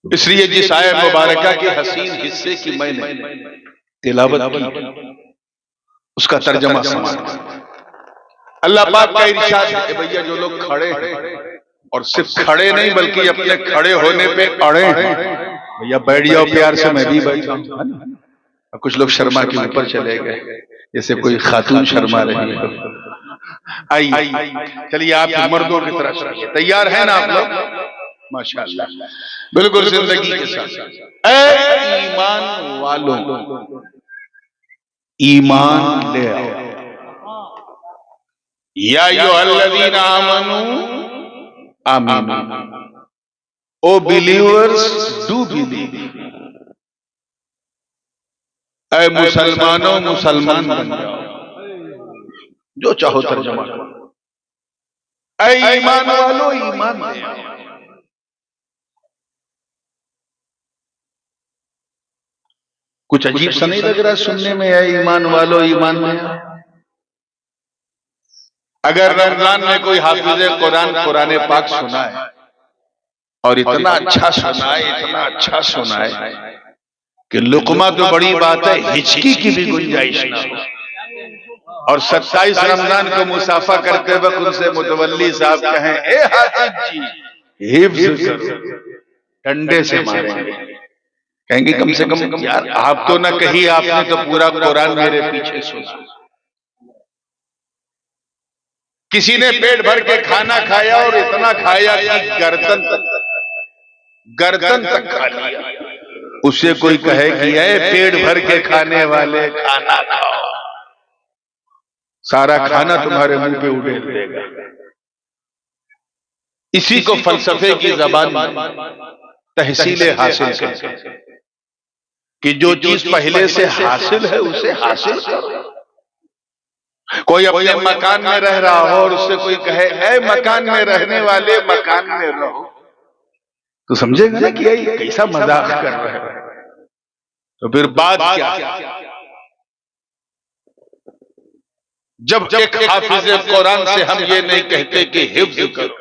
اس لیے جس آیت مبارکہ کے حسین حصے کی میں نے تلاوت کی، اس کا ترجمہ سماعت۔ اللہ پاک کا ارشاد ہے بھیا جو لوگ کھڑے ہیں اور صرف کھڑے نہیں بلکہ اپنے کھڑے ہونے پہ اڑے ہیں، بھیا بیٹھ جاؤ پیار سے، میں بھی بیٹھا ہوں۔ کچھ لوگ شرما کے اوپر چلے گئے جیسے کوئی خاتون شرما رہی ہے۔ آئیے چلیے آپ مردوں کی طرف سے تیار ہیں نا آپ لوگ؟ ماشاءاللہ بالکل زندگی کے ساتھ۔ اے ایمان والوں، ایمان لے آؤ۔ یا ایھا الذین آمنوا آمینوا، او بلیورز ڈو بلیو، اے مسلمانوں مسلمان بن جاؤ، جو چاہو ترجمہ کرو۔ اے ایمان والو ایمان لے آؤ۔ کچھ عجیب سا نہیں لگ رہا سننے میں؟ اے ایمان والو ایمان لے آؤ۔ اگر رمضان میں کوئی حافظ قرآن قرآن پاک سنا ہے اور اتنا اچھا سنا ہے، اتنا اچھا سنا ہے کہ لقمہ تو بڑی بات ہے، ہچکی کی بھی گنجائش نہ ہو، اور 27 رمضان کو مسافہ کرتے وقت ان سے متولی صاحب کہیں اے حافظ جی حفظ کرو، ڈنڈے سے ماریں گے، کہیں گے کم سے کم یار آپ تو نہ کہی، آپ نے تو پورا قرآن میرے پیچھے سنا۔ کسی نے پیٹ بھر کے کھانا کھایا اور اتنا کھایا کہ گردن تک کھا لیا، اسے کوئی کہے کہ اے پیٹ بھر کے کھانے والے کھانا کھاؤ، سارا کھانا تمہارے منہ پہ اڑیل دے گا۔ اسی کو فلسفے کی زبان تحصیل حاصل کہتے ہیں کہ جو چیز پہلے سے حاصل ہے اسے حاصل کرو۔ کوئی اپنے مکان میں رہ رہا ہو اور اس سے کوئی کہے اے مکان میں رہنے والے مکان میں رہو، تو سمجھے گا نا کہ یہ کیسا مذاق کر رہا ہے، تو پھر بات کیا ہے؟ جب ایک حافظ قرآن سے ہم یہ نہیں کہتے کہ حفظ کرو،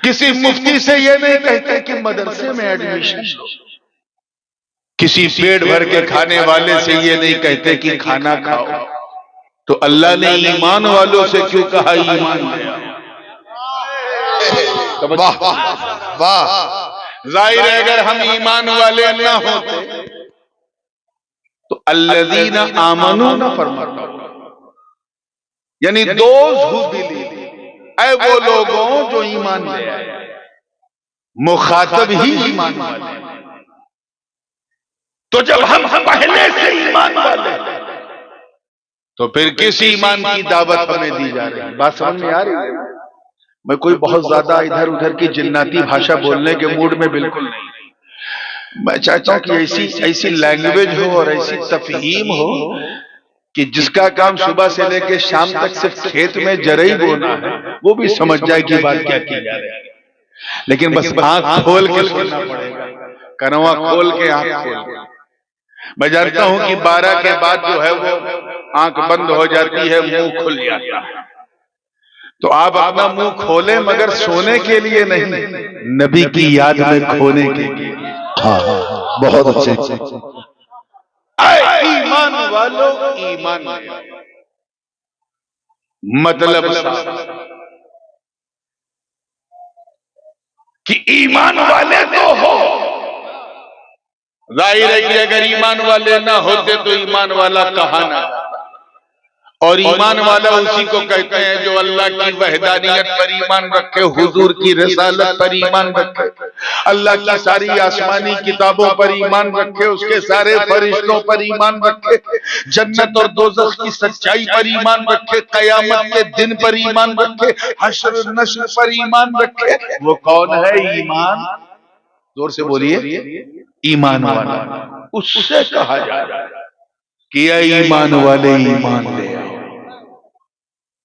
کسی مفتی سے یہ نہیں کہتے کہ مدرسے میں ایڈمیشن لو، کسی پیٹ بھر کے کھانے والے سے یہ نہیں کہتے کہ کھانا کھاؤ، تو اللہ نے ایمان والوں سے کیوں کہا ایمان لے آؤ؟ واہ واہ، ظاہر ہے اگر ہم ایمان والے نہ ہوتے تو الذین آمنوا نہ فرماتا، یعنی دوز ہو بلیو، اے وہ لوگوں جو ایمان لے آئے، مخاطب ہی ایمان والے۔ تو جب ہم پہلے سے ایمان والے تو پھر کس ایمان کی دعوت ہمیں دی جا رہی ہے؟ بات سمجھ میں آ رہی ہے؟ میں کوئی بہت زیادہ ادھر ادھر کی جناتی بھاشا بولنے کے موڈ میں بالکل نہیں، میں چاہتا ہوں کہ ایسی لینگویج ہو اور ایسی تفہیم ہو کہ جس کا کام صبح سے لے کے شام تک صرف کھیت میں جرئی بونا ہے وہ بھی سمجھ جائے کہ بات کیا کی جا رہی ہے۔ لیکن بس آنکھ کھول کے سننا پڑے گا، کنواں کھول کے آنکھ کھول کے۔ میں جانتا ہوں کہ 12 کے بعد جو ہے وہ آنکھ بند ہو جاتی ہے، منہ کھل جاتا ہے، تو آپ اپنا منہ کھولیں مگر سونے کے لیے نہیں، نبی کی یاد میں کھونے کے لیے۔ ہاں بہت اچھے۔ اے ایمان والو ایمان لے آؤ، مطلب کہ ایمان والے تو ہو۔ ظاہر ہے کہ اگر ایمان والے نہ ہوتے تو ایمان والا کہاں نہ، اور ایمان والا اسی کو کہتے ہیں جو اللہ کی وحدانیت پر ایمان رکھے، حضور کی رسالت پر ایمان رکھے، اللہ کی ساری آسمانی کتابوں پر ایمان رکھے، اس کے سارے فرشتوں پر ایمان رکھے، جنت اور دوزخ کی سچائی پر ایمان رکھے، قیامت کے دن پر ایمان رکھے، حشر نشر پر ایمان رکھے۔ وہ کون ہے ایمان؟ زور سے بولیے، ایمان والا۔ اس سے کہا جا رہا ہے کہ اے ایمان والے ایمان لے آؤ،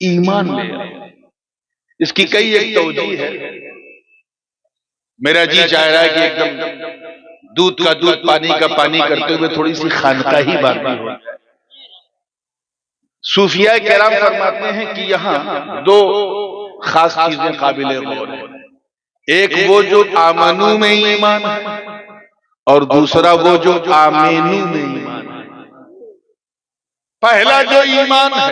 ایمان لے آؤ۔ اس کی کئی ایک توجیہ ہے، میرا جی چاہ رہا ہے کہ ایک دم دودھ کا دودھ پانی کا پانی کرتے ہوئے تھوڑی سی خانقاہی بات بھی ہو۔ صوفیاء کرام فرماتے ہیں کہ یہاں دو خاص چیزیں قابل غور ہیں۔ ایک وہ جو آمنو میں ایمان ہے اور دوسرا وہ جو آمینو میں ایمان ہے۔ پہلا جو ایمان ہے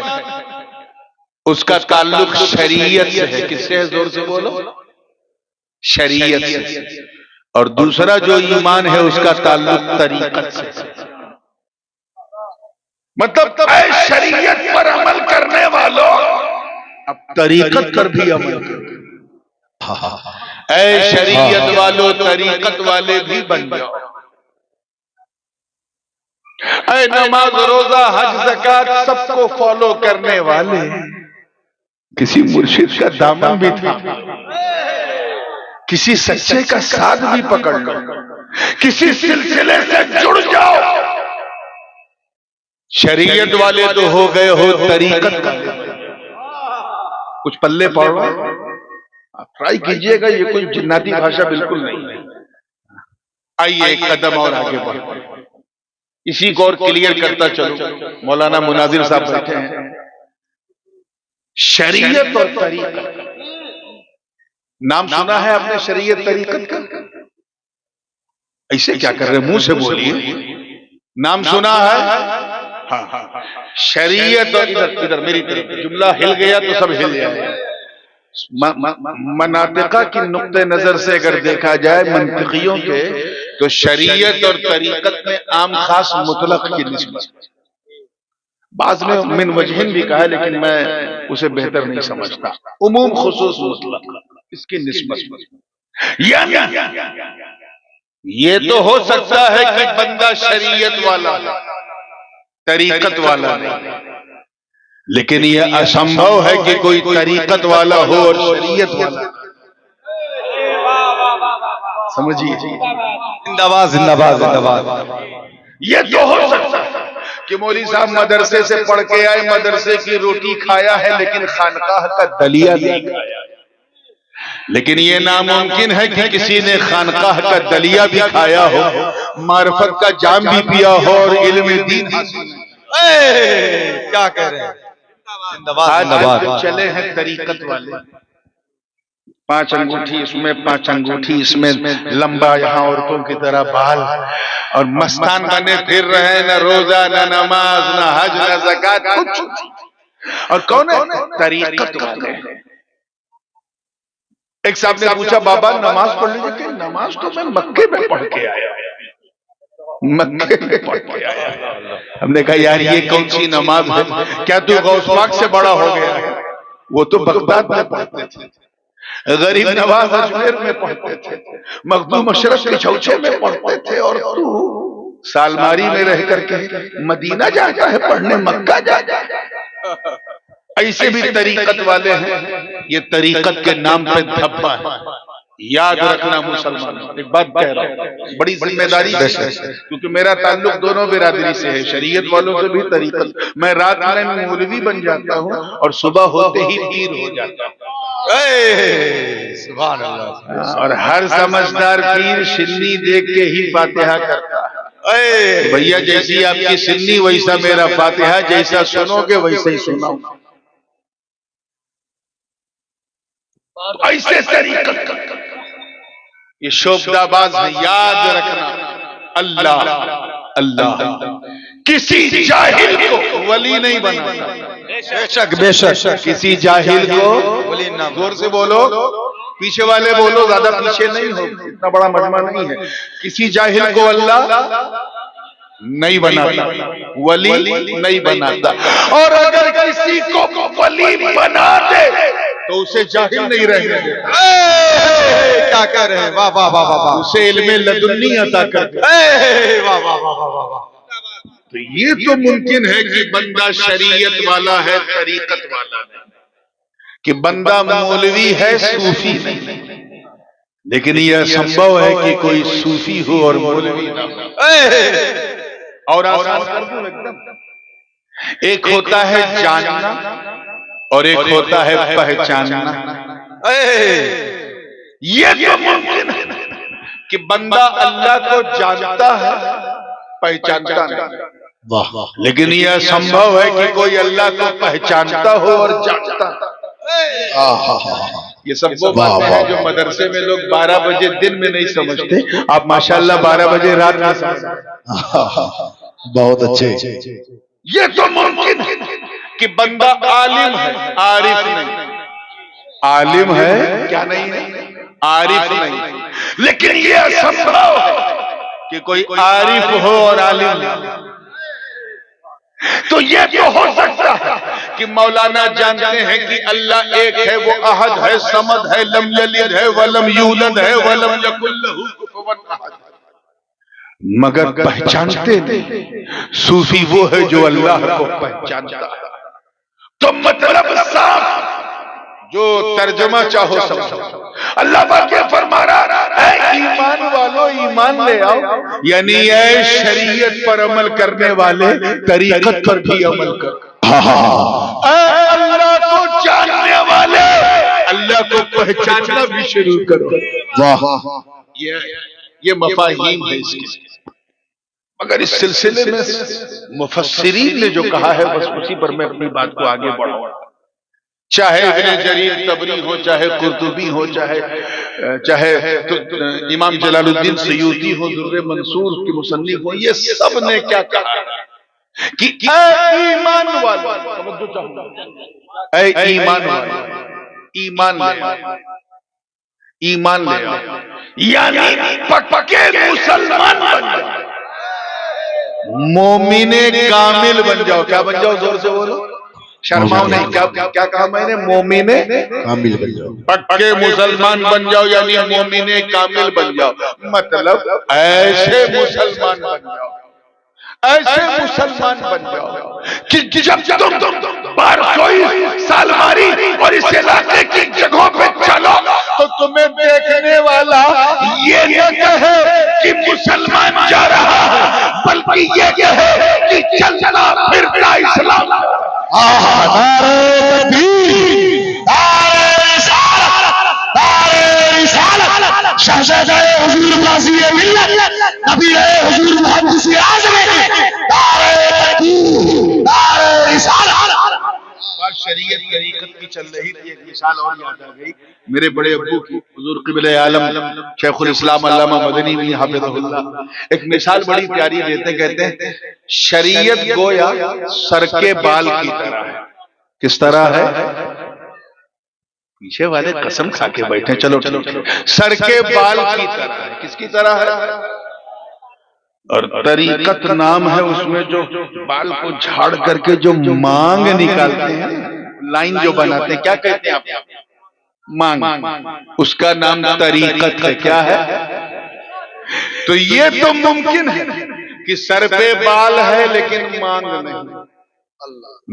اس کا تعلق شریعت سے ہے، کس سے ہے؟ زور سے بولو، شریعت سے۔ اور دوسرا جو ایمان ہے اس کا تعلق طریقت سے۔ مطلب اے شریعت پر عمل کرنے والوں اب طریقت پر بھی عمل کرو، اے شریعت والوں طریقت والے بھی بن جاؤ، اے نماز روزہ حج زکات سب کو فالو کرنے والے کسی مرشد کا دامن بھی تھا، کسی سچے کا ساتھ بھی پکڑ لو، کسی سلسلے سے جڑ جاؤ۔ شریعت والے تو ہو گئے ہو، طریقت والے کچھ پلے پڑو، آپ ٹرائی کیجئے گا، یہ کوئی جناتی بھاشا بالکل نہیں ہے۔ آئیے ایک قدم اور آگے بڑھو، اسی کو اور کلیئر کرتا چلو۔ مولانا مناظر صاحب بیٹھے ہیں، شریعت اور طریقت نام سنا ہے آپ نے؟ شریعت طریقت کا ایسے کیا کر رہے، منہ سے بولیے، نام سنا ہے؟ ہاں، شریعت اور ادھر میری طرف جملہ ہل گیا تو سب ہل جائے۔ مناطقہ کی نقطہ نظر سے اگر دیکھا جائے منطقیوں کے، تو شریعت اور طریقت میں عام خاص مطلق کی نسبت، بعض نے من وجہن بھی کہا ہے لیکن میں اسے بہتر نہیں سمجھتا، عموم خصوص مطلق اس کی نسبت۔ یعنی یہ تو ہو سکتا ہے کہ بندہ شریعت والا ہے، طریقت والا نہیں، لیکن یہ اسمبھو ہے کہ کوئی طریقت والا ہو اور شریعت والا۔ سمجھیے، زندہ باد زندہ باد زندہ باد۔ یہ تو ہو سکتا ہے کہ مولوی صاحب مدرسے سے پڑھ کے آئے، مدرسے کی روٹی کھایا ہے لیکن خانقاہ کا دلیا نہیں کھایا، لیکن یہ ناممکن ہے کہ کسی نے خانقاہ کا دلیا بھی کھایا ہو، معرفت کا جام بھی پیا ہو اور علم دین حاصل۔ کیا کہہ رہے ہیں؟ آج چلے ہیں طریقت والے، 5 انگوٹھی اس میں، 5 انگوٹھی اس میں، لمبا یہاں عورتوں کی طرح بال، اور مستان بنے پھر رہے ہیں، نہ روزہ نہ نماز نہ حج نہ زکات کچھ، اور کون ہے؟ طریقت والے۔ ایک صاحب نے پوچھا بابا نماز پڑھ لیجئے، کہ نماز تو میں مکے میں پڑھ کے آیا، مکے میں پڑھ کے آیا۔ ہم نے کہا یار یہ کون سی نماز ہے؟ کیا تو غوث پاک سے بڑا ہو گیا ہے؟ وہ تو بغداد میں پڑھتے تھے، غریب نواز اجمیر میں پڑھتے تھے، مخدوم اشرف کے چوچے میں پڑھتے تھے، اور تو سالماری میں رہ کر کے مدینہ جاتا ہے پڑھنے، مکہ جاتا ہے۔ ایسے بھی طریقت والے ہیں، یہ طریقت کے نام پہ دھبا ہے۔ یاد رکھنا مسلمان، ایک بات کہہ رہا ہوں بڑی ذمہ داری سے، کیونکہ میرا تعلق دونوں برادری سے ہے، شریعت والوں سے بھی طریقت۔ میں رات میں مولوی بن جاتا ہوں اور صبح ہوتے ہی پیر ہو جاتا ہوں، سبحان اللہ۔ اور ہر سمجھدار پیر سنی دیکھ کے ہی فاتحہ کرتا ہے۔ بھیا جیسی آپ کی سنی ویسا میرا فاتحہ، جیسا سنو گے ویسا ہی سناؤ۔ ایسے طریقت یہ شعبدہ باز ہے، یاد رکھنا۔ اللہ اللہ کسی جاہل کو ولی نہیں بناتا، بے شک بے شک، کسی جاہل کو ولی نہ۔ زور سے بولو، پیچھے والے بولو، زیادہ پیچھے نہیں ہو، اتنا بڑا مجمع نہیں ہے۔ کسی جاہل کو اللہ نہیں بناتا، ولی نہیں بناتا، اور اگر کسی کو ولی بنا دے تو اسے جاہل نہیں رہنے دیتا، کیا کہہ رہے ہیں؟ واہ واہ واہ واہ، اسے علم لدنی عطا کر دے۔ واہ واہ واہ واہ واہ۔ تو یہ تو ممکن ہے کہ بندہ شریعت والا ہے، طریقت والا نہیں، کہ بندہ مولوی ہے صوفی نہیں، لیکن یہ سمبھو ہے کہ کوئی صوفی ہو اور مولوی نہ ہو۔ اور آسان کر دوں ایک دم، ایک ہوتا ہے جاننا اور ایک ہوتا ہے پہچاننا۔ یہ تو ممکن ہے کہ بندہ اللہ کو جانتا ہے پہچانتا نہیں، لیکن یہ سمبھو ہے کہ کوئی اللہ کو پہچانتا ہو اور جانتا۔ یہ سب وہ باتیں ہیں جو مدرسے میں لوگ 12 بجے دن میں نہیں سمجھتے، آپ ماشاءاللہ 12 بجے رات میں سمجھتے۔ بہت اچھے۔ یہ تو ممکن ہے کہ بندہ عالم ہے عارف نہیں، عالم ہے کیا نہیں ہے، عارف نہیں، لیکن یہ اسمبھو ہے کہ کوئی عارف ہو اور عالم نہ۔ تو یہ تو ہو سکتا ہے کہ مولانا جانتے ہیں کہ اللہ ایک ہے، وہ احد ہے، صمد ہے، لم یلد ہے ولم یولد ہے ولم یکن لہ کفوا احد، مگر پہچانتے نہیں۔ صوفی وہ ہے جو اللہ کو پہچانتا ہے۔ تو مطلب صاف، جو ترجمہ چاہو سمجھو، اللہ پاک یہ فرما رہا ہے اے ایمان والو ایمان لے آؤ، یعنی اے شریعت پر عمل کرنے والے طریقت پر بھی عمل کرو، اے اللہ کو جاننے والے اللہ کو پہچاننا بھی شروع کرو۔ یہ مفاہیم ہے اس کے، مگر اس سلسلے میں مفسرین نے جو کہا ہے بس اسی پر میں اپنی بات کو آگے بڑھاؤں، چاہے ابن جریر طبری ہو، چاہے قرطبی ہو، چاہے امام جلال الدین سیوطی ہو، در منصور کے مصنف ہو، یہ سب نے کیا کہا کہ اے ایمان والو، اے ایمان والو ایمان لے آؤ، ایمان لے آؤ، یعنی پکے مسلمان بن جاؤ، مومن کامل بن جاؤ۔ کیا بن جاؤ؟ زور سے بولو، شرماؤ نہیں۔ کیا کہا میں نے؟ مومن کامل بن جاؤ، پکے مسلمان بن جاؤ، یعنی مومن کامل بن جاؤ، مطلب ایسے مسلمان بن جاؤ، ایسے مسلمان بن جاؤ کہ جب تم 1200 سال ماری اور اس علاقے کی جگہوں پہ چلو تو تمہیں دیکھنے والا یہ نہ کہے کہ مسلمان جا رہا ہے، بلکہ یہ کہے کہ چلتا پھرتا اسلام۔ نعرہ تکبیر، نعرہ رسالت، نعرہ رسالت، شہزادہ حضور غازی ملت، نبی حضور محمد سے اعظم، نعرہ تکبیر، نعرہ رسالت۔ بات شریعت طریقت کی چل رہی تھی، ایک مثال اور یاد آ گئی میرے بڑے ابو کی، حضور قبلہ عالم شیخ الاسلام علامہ مدنی بن حافظہ اللہ ایک مثال بڑی پیاری دیتے، کہتے ہیں شریعت گویا سر کے بال کی طرح ہے۔ کس طرح ہے؟ پیچھے والے قسم کھا کے بیٹھے، چلو سر کے بال کی طرح ہے۔ کس کی طرح ہے؟ اور طریقت نام ہے اس میں جو بال کو جھاڑ کر کے جو مانگ نکالتے ہیں، لائن جو بناتے ہیں، کیا کہتے ہیں آپ؟ مانگ، اس کا نام طریقت ہے۔ کیا ہے؟ تو یہ تو ممکن ہے کہ سر پہ بال ہے لیکن مانگ نہیں،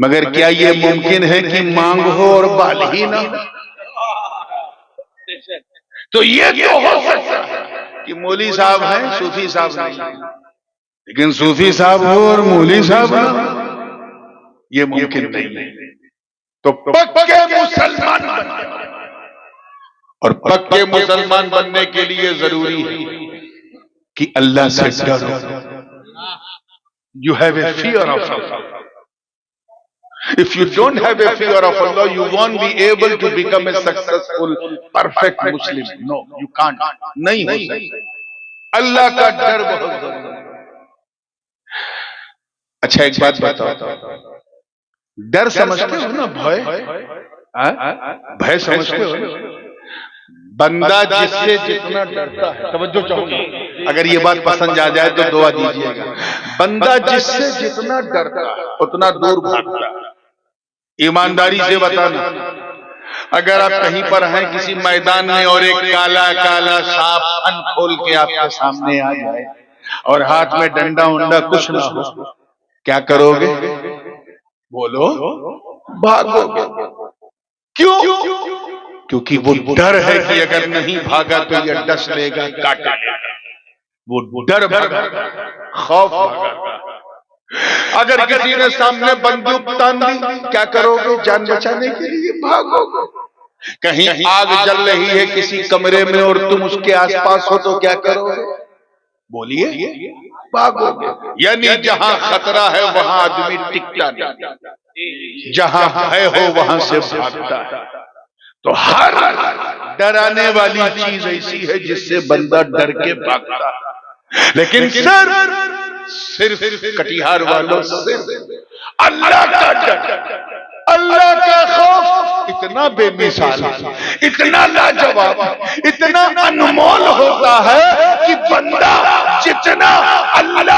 مگر کیا یہ ممکن ہے کہ مانگ ہو اور بال ہی نہ ہو؟ تو یہ تو ہو سکتا ہے کہ مولوی صاحب ہیں، صوفی صاحب نہیں، لیکن صوفی صاحب ہو اور مولوی صاحب نہ ہو، یہ ممکن نہیں ہے۔ تو پکے مسلمان بن جاؤ، اور پکے مسلمان بننے کے لیے ضروری ہے کہ اللہ سے ڈرو۔ You have a fear of Allah. If you don't have a fear of Allah, you won't be able to become a successful, perfect Muslim. No, you can't. نہیں ہو سکتا۔ اللہ کا ڈر بہت ضروری ہے۔ اچھا ایک بات بتاؤ، ڈر سمجھتے ہو نا؟ بھے سمجھتے ہو؟ بندہ جس سے جتنا ڈرتا ہے، توجہ چاہوں گا، اگر یہ بات پسند آ جائے تو دعا دیجیے گا، بندہ جس سے جتنا ڈرتا ہے اتنا دور بھاگتا ہے۔ ایمانداری سے بتانا، اگر آپ کہیں پر ہیں کسی میدان میں اور ایک کالا کالا سانپ پھن کھول کے آپ کے سامنے آ جائے اور ہاتھ میں ڈنڈا انڈا کچھ نہ ہو، کیا کرو گے؟ بولو، بھاگو گے۔ کیوں؟ کیونکہ وہ ڈر ہے کہ اگر نہیں بھاگا تو یہ ڈس لے گا، کاٹے لے گا، وہ ڈر بھاگا، خوف بھاگا۔ اگر کسی نے سامنے بندوق تان دی، کیا کرو گے؟ جان بچانے کے لیے بھاگو گے۔ کہیں آگ جل رہی ہے کسی کمرے میں اور تم اس کے آس پاس ہو تو کیا کرو گے؟ بولیے، بھاگو گے۔ یعنی جہاں خطرہ ہے وہاں آدمی ٹکتا نہیں، جہاں بھے ہو وہاں سے بھاگتا ہے۔ تو ہر ڈرانے والی چیز ایسی ہے جس سے بندہ ڈر کے بھاگتا، لیکن صرف کٹیہار والوں صرف اللہ کا ڈر، اللہ کا خوف اتنا بے مثال، اتنا لاجواب، اتنا انمول ہوتا ہے کہ بندہ جتنا اللہ